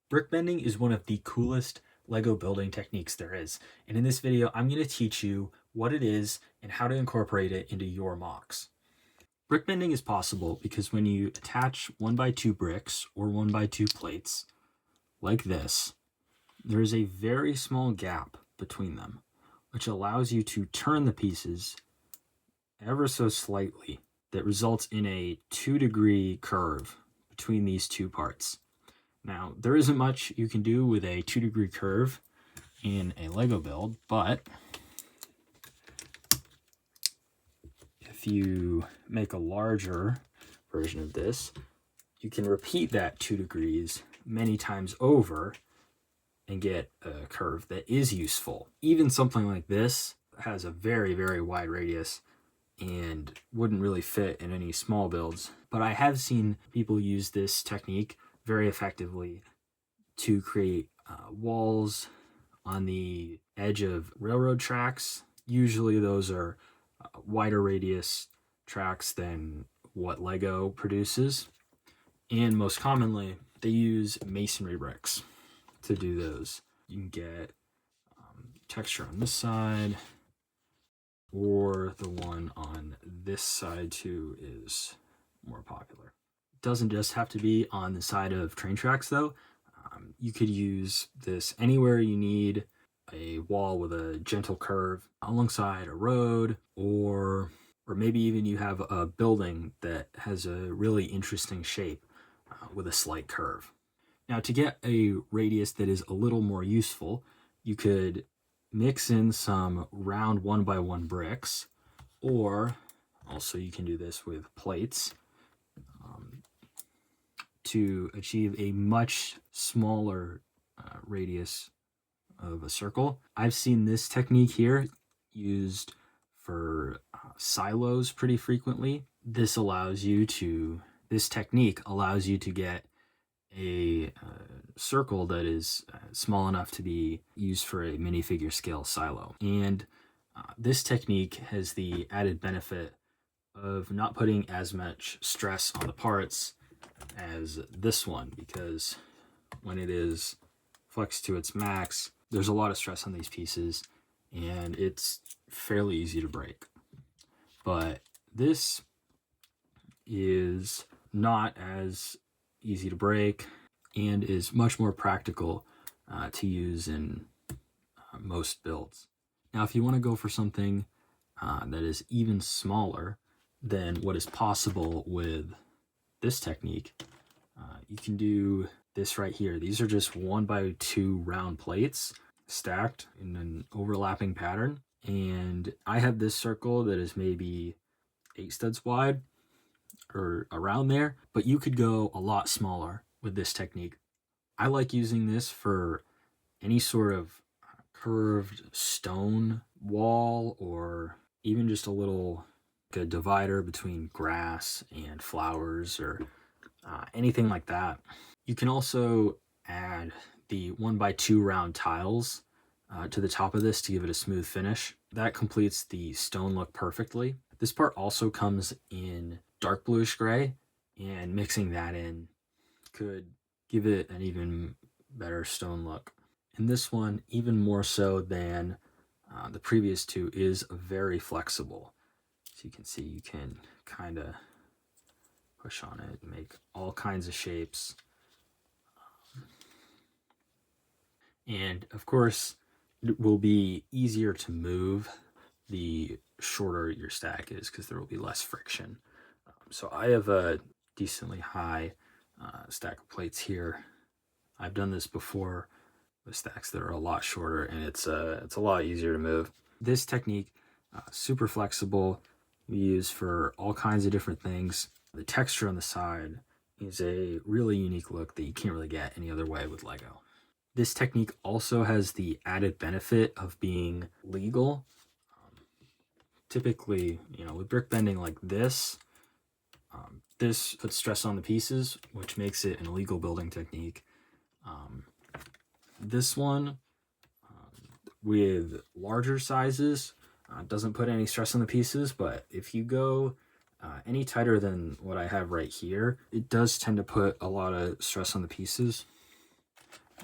Brick bending is one of the coolest Lego building techniques there is, and in this video I'm going to teach you what it is and how to incorporate it into your MOCs. Brick bending is possible because when you attach 1x2 bricks or 1x2 plates like this, there is a very small gap between them, which allows you to turn the pieces ever so slightly that results in a 2-degree curve between these two parts. Now, there isn't much you can do with a 2-degree curve in a Lego build, but if you make a larger version of this, you can repeat that 2 degrees many times over and get a curve that is useful. Even something like this has a very, very wide radius and wouldn't really fit in any small builds. But I have seen people use this technique very effectively to create walls on the edge of railroad tracks. Usually those are wider radius tracks than what Lego produces. And most commonly, they use masonry bricks to do those. You can get texture on this side, or the one on this side too is more popular. It doesn't just have to be on the side of train tracks though. You could use this anywhere you need a wall with a gentle curve alongside a road, or maybe even you have a building that has a really interesting shape with a slight curve. Now, to get a radius that is a little more useful, you could mix in some round 1x1 bricks, or also you can do this with plates to achieve a much smaller radius of a circle. I've seen this technique here used for silos pretty frequently. This technique allows you to get a circle that is small enough to be used for a minifigure scale silo. And this technique has the added benefit of not putting as much stress on the parts as this one, because when it is flexed to its max, there's a lot of stress on these pieces and it's fairly easy to break. But this is not as easy to break and is much more practical to use in most builds. Now, if you want to go for something that is even smaller than what is possible with this technique, you can do this right here. These are just 1x2 round plates stacked in an overlapping pattern. And I have this circle that is maybe 8 studs wide or around there, but you could go a lot smaller with this technique. I like using this for any sort of curved stone wall, or even just a little like a divider between grass and flowers, or anything like that. You can also add the 1x2 round tiles to the top of this to give it a smooth finish. That completes the stone look perfectly. This part also comes in dark bluish gray, and mixing that in could give it an even better stone look. And this one, even more so than the previous two, is very flexible. So you can see you can kind of push on it and make all kinds of shapes. And of course, it will be easier to move the shorter your stack is, because there will be less friction. So I have a decently high stack of plates here. I've done this before with stacks that are a lot shorter, and it's a lot easier to move. This technique, super flexible, you use for all kinds of different things. The texture on the side is a really unique look that you can't really get any other way with Lego. This technique also has the added benefit of being legal. Typically, with brick bending like this, this puts stress on the pieces, which makes it an illegal building technique. This one, with larger sizes, doesn't put any stress on the pieces, but if you go any tighter than what I have right here, it does tend to put a lot of stress on the pieces.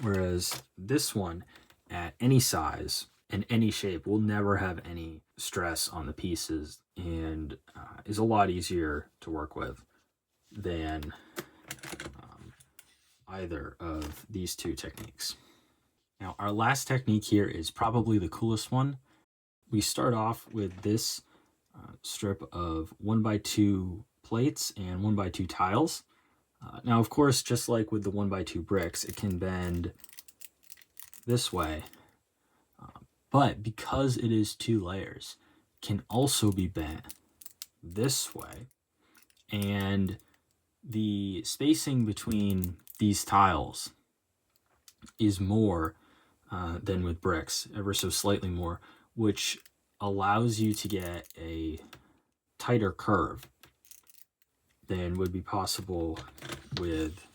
Whereas this one, at any size and any shape, will never have any stress on the pieces and is a lot easier to work with than either of these two techniques. Now, our last technique here is probably the coolest one. We start off with this strip of 1x2 plates and 1x2 tiles. Now, of course, just like with the 1x2 bricks, it can bend this way, but because it is 2 layers, it can also be bent this way, and the spacing between these tiles is more than with bricks, ever so slightly more, which allows you to get a tighter curve than would be possible with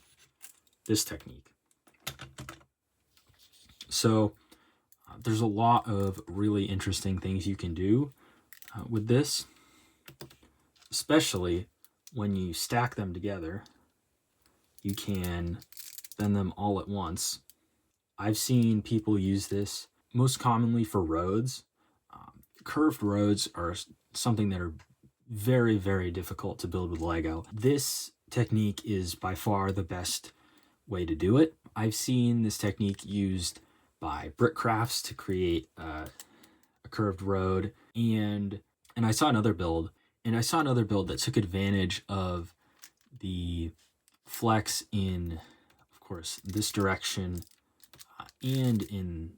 this technique. So there's a lot of really interesting things you can do with this, especially when you stack them together. You can bend them all at once. I've seen people use this most commonly for roads. Curved roads are something that are very, very difficult to build with Lego. This technique is by far the best way to do it. I've seen this technique used by Brickcrafts to create a curved road, and I saw another build, that took advantage of the flex in, of course, this direction and in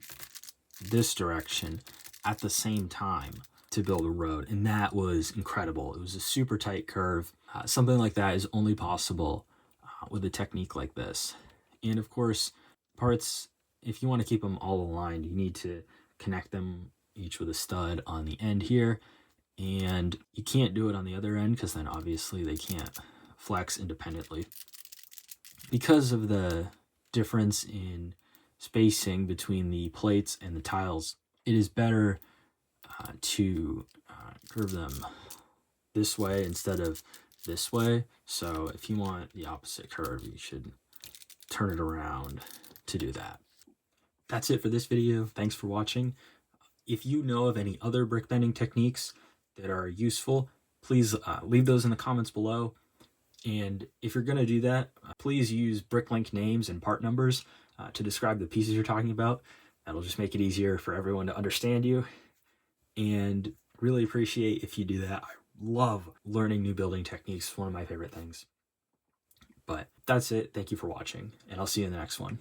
this direction at the same time to build a road, and that was incredible. It was a super tight curve. Something like that is only possible with a technique like this. And of course, parts, if you want to keep them all aligned, you need to connect them each with a stud on the end here, and you can't do it on the other end because then obviously they can't flex independently. Because of the difference in spacing between the plates and the tiles, it is better to curve them this way instead of this way. So if you want the opposite curve, you should turn it around to do that. That's it for this video. Thanks for watching. If you know of any other brick bending techniques that are useful, please leave those in the comments below. And if you're going to do that, please use Bricklink names and part numbers to describe the pieces you're talking about. That'll just make it easier for everyone to understand you. And really appreciate if you do that. I love learning new building techniques. It's one of my favorite things. But that's it. Thank you for watching, and I'll see you in the next one.